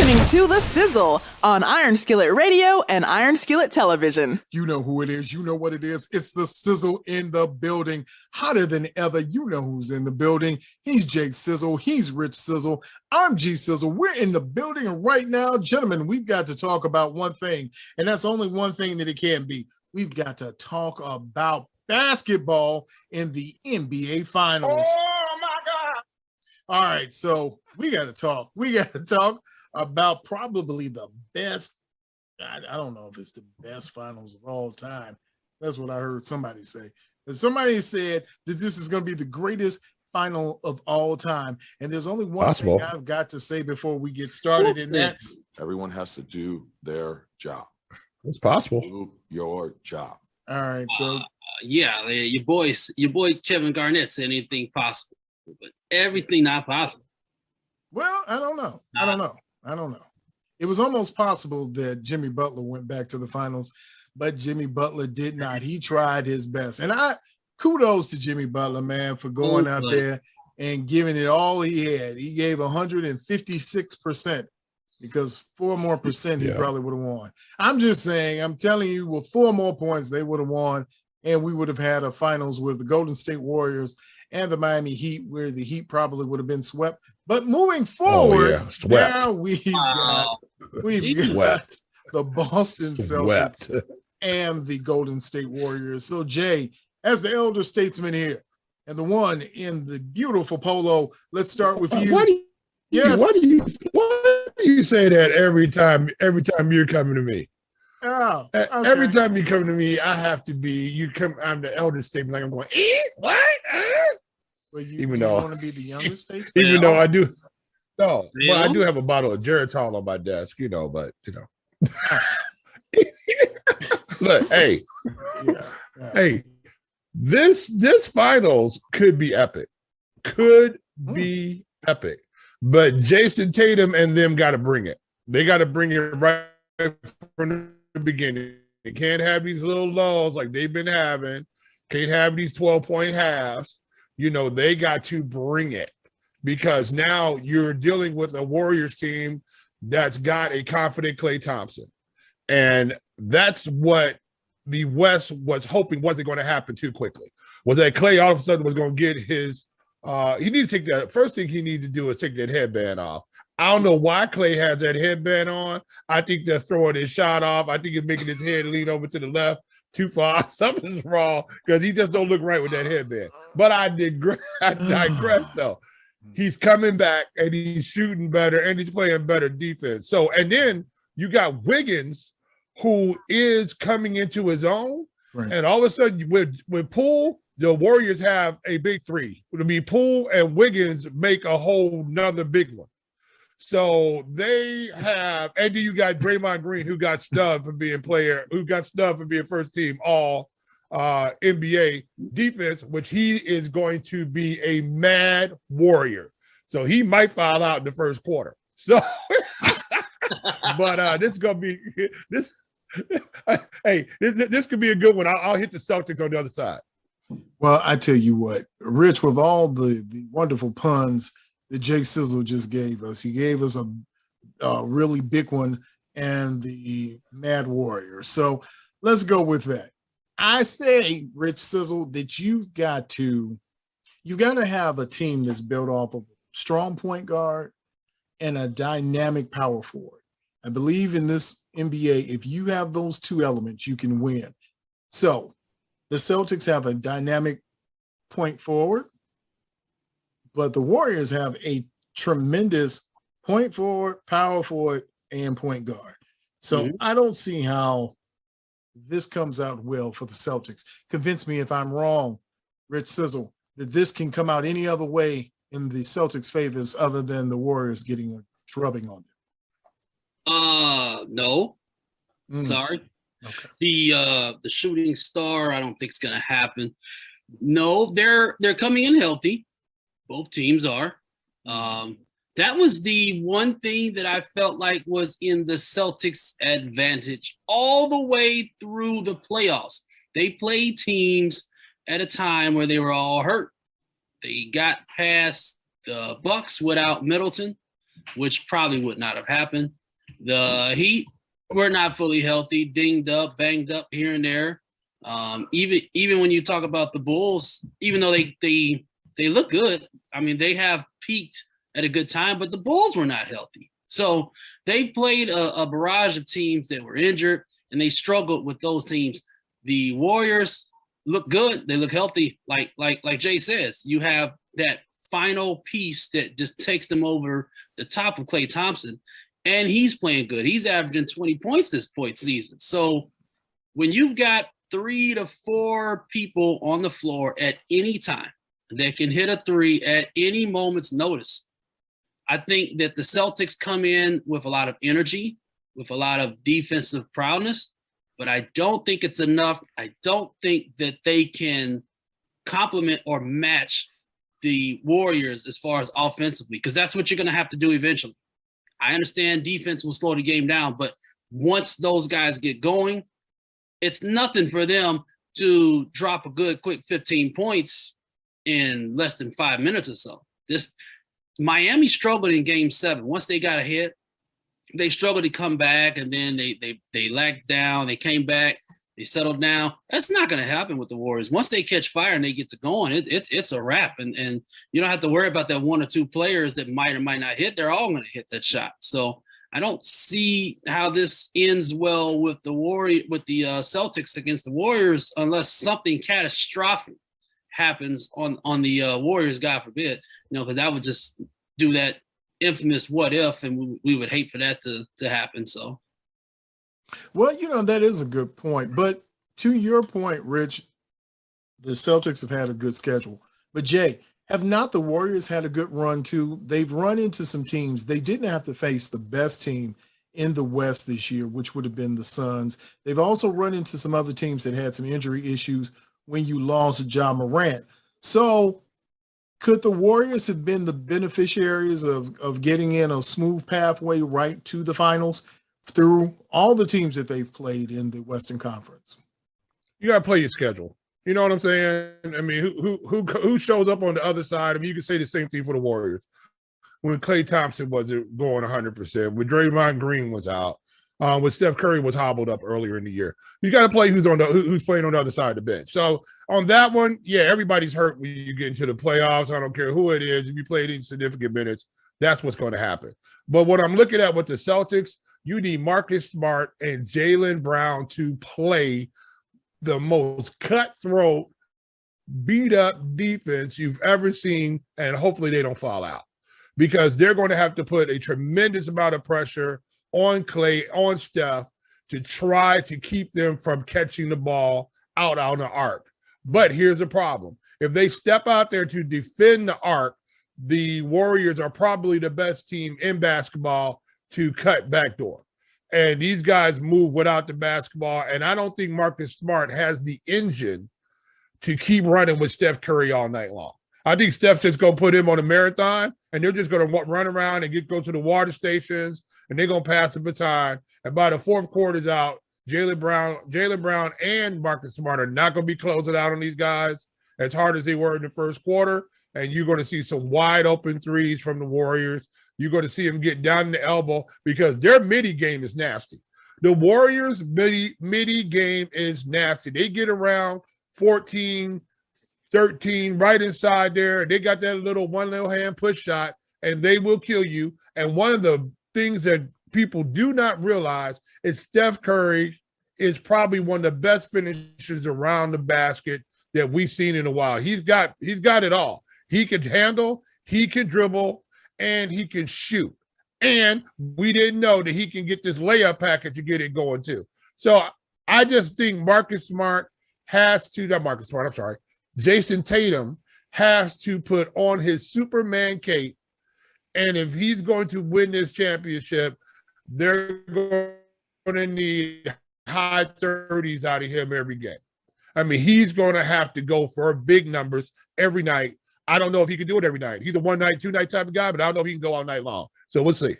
listening to The Sizzle on Iron Skillet Radio and Iron Skillet Television. You know who it is. You know what it is. It's The Sizzle in the building. Hotter than ever. You know who's in the building. He's Jake Sizzle. He's Rich Sizzle. I'm G Sizzle. We're in the building. And right now, gentlemen, we've got to talk about one thing. And that's only one thing that it can be. We've got to talk about basketball in the NBA Finals. Oh, my God. All right, so we got to talk. We got to talk about probably the best. I don't know if it's the best finals of all time. That's what I heard somebody say. But somebody said that this is going to be the greatest final of all time. And there's only one thing I've got to say before we get started, and that's everyone has to do their job. It's possible. Do your job. All right, so yeah, your boy Kevin Garnett said anything possible, but everything not possible. Well, I don't know. I don't know. It was almost possible that Jimmy Butler went back to the finals, but Jimmy Butler did not. He tried his best. And kudos to Jimmy Butler, man, for going out there and giving it all he had. He gave 156% because 4 more percent he probably would have won. I'm just saying, I'm telling you, with 4 more points, they would have won, and we would have had a finals with the Golden State Warriors and the Miami Heat, where the Heat probably would have been swept. But moving forward, now we've got the Boston Celtics and the Golden State Warriors. So, Jay, as the elder statesman here, and the one in the beautiful polo, let's start with you. Why do you say that every time you're coming to me? Oh, okay. Every time you come to me, I have to be. I'm the elder statesman. Like I'm going. What? Well, you want to be the younger statesman? Even though I do. No, well, I do have a bottle of Geritol on my desk, but Look, hey, hey, this finals could be epic. But Jayson Tatum and them got to bring it. They got to bring it right from the beginning. They can't have these little lulls like they've been having. Can't have these 12-point halves. They got to bring it, because now you're dealing with a Warriors team that's got a confident Klay Thompson. And that's what the West was hoping wasn't going to happen too quickly, was that Klay all of a sudden was going to get his he needs to take that. First thing he needs to do is take that headband off. I don't know why Klay has that headband on. I think that's throwing his shot off. I think it's making his head lean over to the left too far. Something's wrong, because he just don't look right with that headband. But I digress though. He's coming back and he's shooting better and he's playing better defense. So, and then you got Wiggins, who is coming into his own. Right. And all of a sudden with Poole, the Warriors have a big three. I mean, Poole and Wiggins make a whole nother big one. So they have, and then you got Draymond Green, who got snubbed for being first team all NBA defense, which he is going to be a mad warrior. So he might foul out in the first quarter. So, but this is going to be this. Hey, this could be a good one. I'll hit the Celtics on the other side. Well, I tell you what, Rich, with all the wonderful puns that Jake Sizzle just gave us, he gave us a really big one, and the Mad Warrior. So let's go with that. I say, Rich Sizzle, that you got to have a team that's built off of a strong point guard and a dynamic power forward. I believe in this NBA, if you have those two elements, you can win. So the Celtics have a dynamic point forward, but the Warriors have a tremendous point forward, power forward, and point guard. So I don't see how this comes out well for the Celtics. Convince me if I'm wrong, Rich Sizzle, that this can come out any other way in the Celtics' favors other than the Warriors getting a drubbing on them. No. Sorry. Okay. The shooting star, I don't think it's gonna happen. No, they're coming in healthy. Both teams are. That was the one thing that I felt like was in the Celtics' advantage all the way through the playoffs. They played teams at a time where they were all hurt. They got past the Bucks without Middleton. which probably would not have happened. The Heat were not fully healthy, dinged up, banged up here and there. Even when you talk about the Bulls, even though they look good, I mean, they have peaked at a good time, but the Bulls were not healthy. So they played a barrage of teams that were injured, and they struggled with those teams. The Warriors look good. They look healthy. Like Jay says, you have that final piece that just takes them over the top of Klay Thompson, and he's playing good. He's averaging 20 points this point season. So when you've got 3 to 4 people on the floor at any time that can hit a three at any moment's notice, I think that the Celtics come in with a lot of energy, with a lot of defensive prowess, but I don't think it's enough. I don't think that they can complement or match the Warriors as far as offensively, because that's what you're going to have to do eventually. I understand defense will slow the game down, but once those guys get going, it's nothing for them to drop a good quick 15 points in less than 5 minutes or so. Miami struggled in game 7. Once they got ahead, they struggled to come back, and then they lagged down. They came back. They settled down. That's not going to happen with the Warriors. Once they catch fire and they get to going, it's a wrap. And you don't have to worry about that 1 or 2 players that might or might not hit. They're all going to hit that shot. So I don't see how this ends well with the Celtics against the Warriors unless something catastrophic happens on the Warriors, God forbid, because that would just do that infamous what if, and we would hate for that to happen. So, well, that is a good point. But to your point, Rich, the Celtics have had a good schedule. But Jay, have not the Warriors had a good run too? They've run into some teams. They didn't have to face the best team in the West this year, which would have been the Suns. They've also run into some other teams that had some injury issues when you lost Ja Morant. So could the Warriors have been the beneficiaries of getting in a smooth pathway right to the finals through all the teams that they've played in the Western Conference? You got to play your schedule. You know what I'm saying? I mean, who shows up on the other side? I mean, you can say the same thing for the Warriors. When Klay Thompson wasn't going 100%, when Draymond Green was out, when Steph Curry was hobbled up earlier in the year. You got to play who's playing on the other side of the bench. So on that one, yeah, everybody's hurt when you get into the playoffs. I don't care who it is. If you play any significant minutes, that's what's going to happen. But what I'm looking at with the Celtics, you need Marcus Smart and Jaylen Brown to play the most cutthroat, beat-up defense you've ever seen, and hopefully they don't fall out, because they're going to have to put a tremendous amount of pressure on Klay, on Steph, to try to keep them from catching the ball out on the arc. But here's the problem. If they step out there to defend the arc, the Warriors are probably the best team in basketball to cut backdoor. And these guys move without the basketball, and I don't think Marcus Smart has the engine to keep running with Steph Curry all night long. I think Steph's just going to put him on a marathon, and they're just going to run around and go to the water stations, and they're going to pass the baton. And by the fourth quarter's out, Jaylen Brown and Marcus Smart are not going to be closing out on these guys as hard as they were in the first quarter. And you're going to see some wide open threes from the Warriors. You're going to see them get down in the elbow because their midi game is nasty. The Warriors' midi game is nasty. They get around 14, 13, right inside there. They got that one little hand push shot, and they will kill you. And one of the things that people do not realize is Steph Curry is probably one of the best finishers around the basket that we've seen in a while. He's got it all. He can handle, he can dribble, and he can shoot. And we didn't know that he can get this layup package to get it going too. So I just think Jayson Tatum has to put on his Superman cape. And if he's going to win this championship, they're going to need high 30s out of him every game. I mean, he's going to have to go for big numbers every night. I don't know if he can do it every night. He's a 1 night, 2 night type of guy, but I don't know if he can go all night long. So we'll see.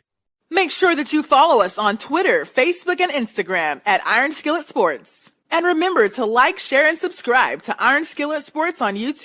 Make sure that you follow us on Twitter, Facebook, and Instagram at Iron Skillet Sports. And remember to like, share, and subscribe to Iron Skillet Sports on YouTube.